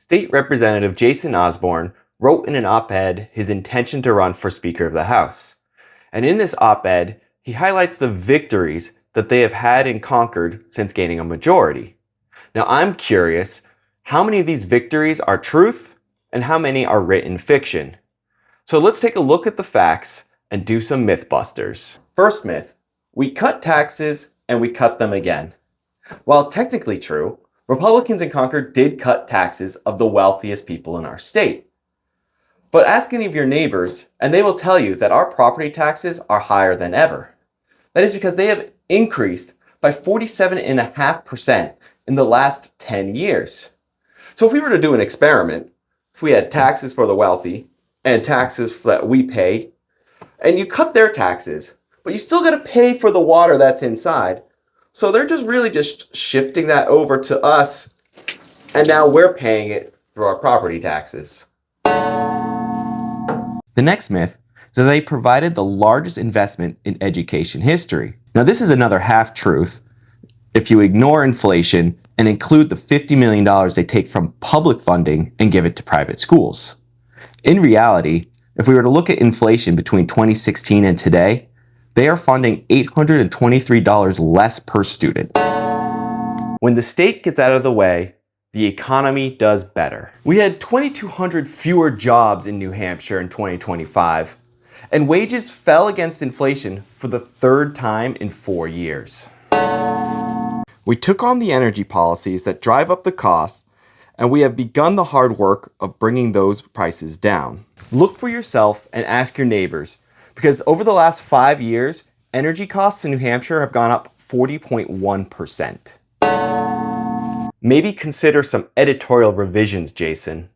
State Representative Jason Osborne wrote in an op-ed his intention to run for Speaker of the House. And in this op-ed, he highlights the victories that they have had and conquered since gaining a majority. Now I'm curious, how many of these victories are truth and how many are written fiction? So let's take a look at the facts and do some mythbusters. First myth, we cut taxes and we cut them again. While technically true, Republicans in Concord did cut taxes of the wealthiest people in our state. But ask any of your neighbors and they will tell you that our property taxes are higher than ever. That is because they have increased by 47.5% in the last 10 years. So if we were to do an experiment, if we had taxes for the wealthy and taxes that we pay, and you cut their taxes, but you still got to pay for the water that's inside. So they're just shifting that over to us, and now we're paying it through our property taxes. The next myth is that they provided the largest investment in education history. Now this is another half-truth if you ignore inflation and include the $50 million they take from public funding and give it to private schools. In reality, if we were to look at inflation between 2016 and today, they are funding $823 less per student. When the state gets out of the way, the economy does better. We had 2,200 fewer jobs in New Hampshire in 2025, and wages fell against inflation for the third time in 4 years. We took on the energy policies that drive up the costs, and we have begun the hard work of bringing those prices down. Look for yourself and ask your neighbors, because over the last 5 years, energy costs in New Hampshire have gone up 40.1%. Maybe consider some editorial revisions, Jason.